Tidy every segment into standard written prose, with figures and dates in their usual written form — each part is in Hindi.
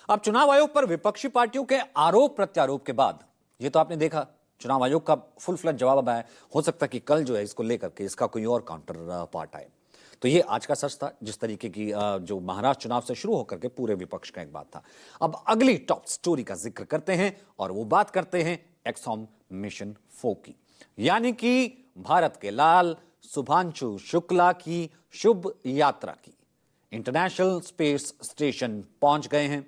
अब चुनाव आयोग पर विपक्षी पार्टियों के आरोप प्रत्यारोप के बाद ये तो आपने देखा, चुनाव आयोग का फुल फ्लैज जवाब आया। हो सकता है कि कल जो है इसको लेकर के इसका कोई और काउंटर पार्ट आए। तो ये आज का सच था, जिस तरीके की जो महाराष्ट्र चुनाव से शुरू होकर के पूरे विपक्ष का एक बात था। अब अगली टॉप स्टोरी का जिक्र करते हैं और वो बात करते हैं एक्सॉम मिशन 4 की, यानी कि भारत के लाल शुभांशु शुक्ला की शुभ यात्रा की। इंटरनेशनल स्पेस स्टेशन पहुंच गए हैं,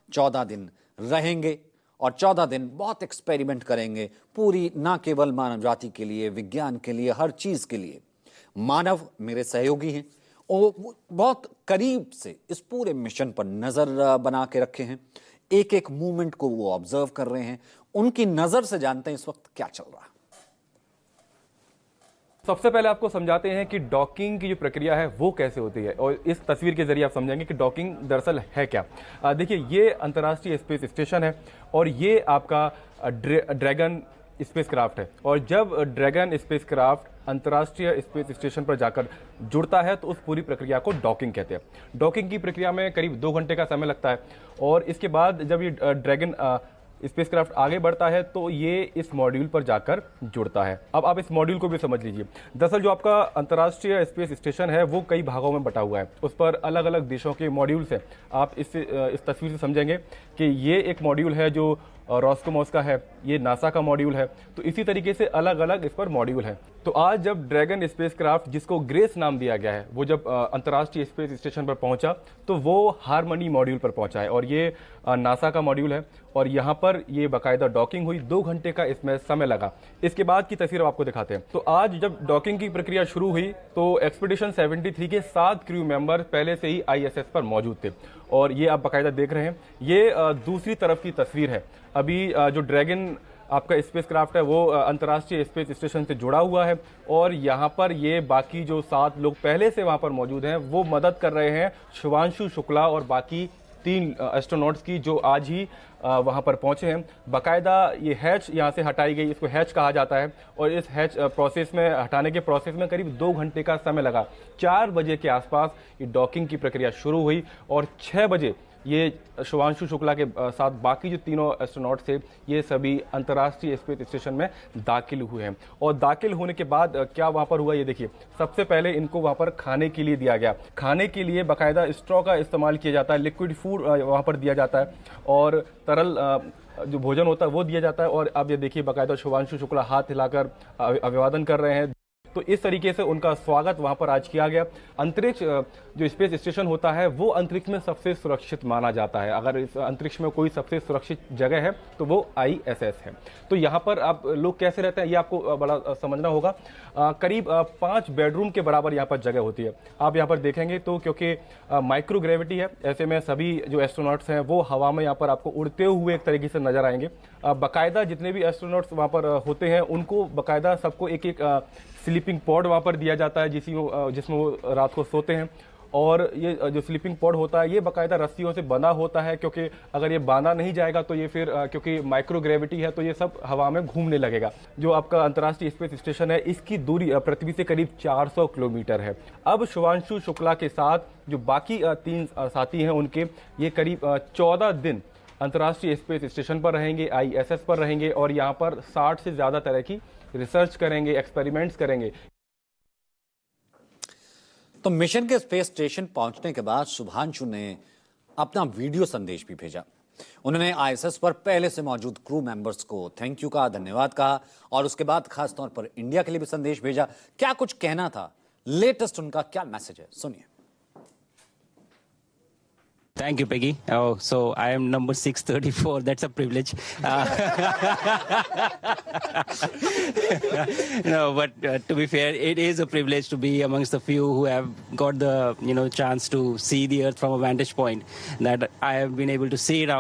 14 दिन रहेंगे और 14 दिन बहुत एक्सपेरिमेंट करेंगे, पूरी ना केवल मानव जाति के लिए, विज्ञान के लिए, हर चीज के लिए। मानव मेरे सहयोगी हैं और बहुत करीब से इस पूरे मिशन पर नजर बना के रखे हैं, एक एक मूवमेंट को वो ऑब्जर्व कर रहे हैं। उनकी नजर से जानते हैं इस वक्त क्या चल रहा है। सबसे पहले आपको समझाते हैं कि डॉकिंग की जो प्रक्रिया है वो कैसे होती है और इस तस्वीर के जरिए आप समझेंगे कि डॉकिंग दरअसल है क्या। देखिए, ये अंतर्राष्ट्रीय स्पेस स्टेशन है और ये आपका ड्रैगन स्पेसक्राफ्ट है। और जब ड्रैगन स्पेसक्राफ्ट अंतर्राष्ट्रीय स्पेस स्टेशन पर जाकर जुड़ता है तो उस पूरी प्रक्रिया को डॉकिंग कहते हैं। डॉकिंग की प्रक्रिया में करीब 2 घंटे का समय लगता है और इसके बाद जब ये ड्रैगन स्पेसक्राफ्ट आगे बढ़ता है तो ये इस मॉड्यूल पर जाकर जुड़ता है। अब आप इस मॉड्यूल को भी समझ लीजिए। दरअसल जो आपका अंतर्राष्ट्रीय स्पेस स्टेशन है वो कई भागों में बटा हुआ है, उस पर अलग अलग देशों के मॉड्यूल्स हैं। आप इस तस्वीर से समझेंगे कि ये एक मॉड्यूल है जो रॉस्कोमॉस का है, ये नासा का मॉड्यूल है, तो इसी तरीके से अलग अलग इस पर मॉड्यूल है। तो आज जब ड्रैगन स्पेसक्राफ्ट, जिसको ग्रेस नाम दिया गया है, वो जब अंतर्राष्ट्रीय स्पेस स्टेशन पर पहुंचा तो वो हार्मनी मॉड्यूल पर पहुंचा है और ये नासा का मॉड्यूल है और यहाँ पर ये बाकायदा डॉकिंग हुई। 2 घंटे का इसमें समय लगा। इसके बाद की तस्वीर आपको दिखाते हैं। तो आज जब डॉकिंग की प्रक्रिया शुरू हुई तो एक्सपीडिशन 73 के 7 क्रू मेंबर पहले से ही ISS पर मौजूद थे और ये आप बाकायदा देख रहे हैं। ये दूसरी तरफ की तस्वीर है। अभी जो ड्रैगन आपका स्पेसक्राफ्ट है वो अंतर्राष्ट्रीय स्पेस स्टेशन से जुड़ा हुआ है और यहाँ पर ये बाकी जो 7 लोग पहले से वहाँ पर मौजूद हैं वो मदद कर रहे हैं शुभांशु शुक्ला और बाकी 3 एस्ट्रोनॉट्स की, जो आज ही वहाँ पर पहुँचे हैं। बाकायदा ये हैच यहाँ से हटाई गई, इसको हैच कहा जाता है और इस हैच प्रोसेस में, हटाने के प्रोसेस में करीब 2 घंटे का समय लगा। 4 बजे के आसपास ये डॉकिंग की प्रक्रिया शुरू हुई और 6 बजे ये शुभांशु शुक्ला के साथ बाकी जो 3 एस्ट्रोनॉट थे ये सभी अंतर्राष्ट्रीय स्पेस स्टेशन में दाखिल हुए हैं। और दाखिल होने के बाद क्या वहाँ पर हुआ ये देखिए। सबसे पहले इनको वहाँ पर खाने के लिए दिया गया। खाने के लिए बाकायदा स्ट्रॉ का इस्तेमाल किया जाता है, लिक्विड फूड वहाँ पर दिया जाता है और तरल जो भोजन होता है वो दिया जाता है। और अब ये देखिए बाकायदा शुभांशु शुक्ला हाथ हिलाकर अभिवादन कर रहे हैं। तो इस तरीके से उनका स्वागत वहां पर आज किया गया। अंतरिक्ष जो स्पेस स्टेशन होता है वो अंतरिक्ष में सबसे सुरक्षित माना जाता है। अगर इस अंतरिक्ष में कोई सबसे सुरक्षित जगह है तो वो ISS है। तो यहाँ पर आप लोग कैसे रहते हैं ये आपको बड़ा समझना होगा। करीब 5 बेडरूम के बराबर यहाँ पर जगह होती है। आप यहाँ पर देखेंगे तो क्योंकि माइक्रो ग्रेविटी है, ऐसे में सभी जो एस्ट्रोनॉट्स हैं वो हवा में यहाँ पर आपको उड़ते हुए एक तरीके से नजर आएंगे। बाकायदा जितने भी एस्ट्रोनॉट्स वहाँ पर होते हैं उनको बाकायदा सबको एक एक स्लीपिंग पॉड वहाँ पर दिया जाता है जिसमें वो रात को सोते हैं। और ये जो स्लीपिंग पॉड होता है ये बाकायदा रस्सियों से बंधा होता है, क्योंकि अगर ये बांधा नहीं जाएगा तो ये फिर क्योंकि माइक्रो ग्रेविटी है तो ये सब हवा में घूमने लगेगा। जो आपका अंतर्राष्ट्रीय स्पेस स्टेशन है इसकी दूरी पृथ्वी से करीब 400 किलोमीटर है। अब शुभांशु शुक्ला के साथ जो बाकी 3 साथी हैं उनके ये करीब 14 दिन अंतर्राष्ट्रीय स्पेस स्टेशन पर रहेंगे, ISS पर रहेंगे और यहाँ पर 60 से ज़्यादा तरह की रिसर्च करेंगे, एक्सपेरिमेंट्स करेंगे। तो मिशन के स्पेस स्टेशन पहुंचने के बाद शुभांशु ने अपना वीडियो संदेश भी भेजा। उन्होंने ISS पर पहले से मौजूद क्रू मेंबर्स को थैंक यू कहा, धन्यवाद कहा और उसके बाद खासतौर पर इंडिया के लिए भी संदेश भेजा। क्या कुछ कहना था, लेटेस्ट उनका क्या मैसेज है, सुनिए। Thank you, Peggy. Oh, so I am number 634. That's a privilege. No, but to be fair, it is a privilege to be amongst the few who have got the chance to see the Earth from a vantage point that I have been able to see now.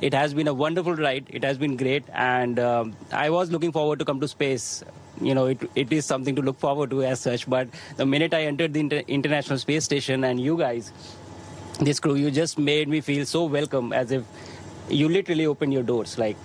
It has been a wonderful ride. It has been great, and I was looking forward to come to space. It is something to look forward to as such. But the minute I entered the International Space Station and you guys, this crew, you just made me feel so welcome, as if you literally opened your doors, like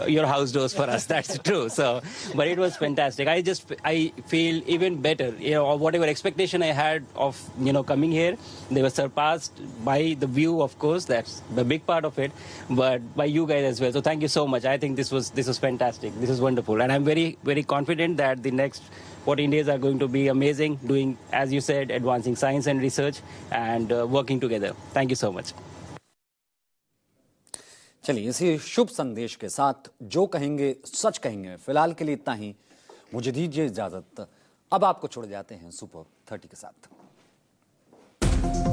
your house doors for us. That's true. So, but it was fantastic. I feel even better. You know, whatever expectation I had of coming here, they were surpassed by the view. Of course, that's the big part of it, but by you guys as well. So thank you so much. I think this was fantastic. This is wonderful, and I'm very very confident that the next 14 days are going to be amazing. Doing, as you said, advancing science and research and working together. Thank you so much. चलिए इसी शुभ संदेश के साथ जो कहेंगे सच कहेंगे, फिलहाल के लिए इतना ही। मुझे दीजिए इजाजत। अब आपको छोड़ जाते हैं सुपर 30 के साथ।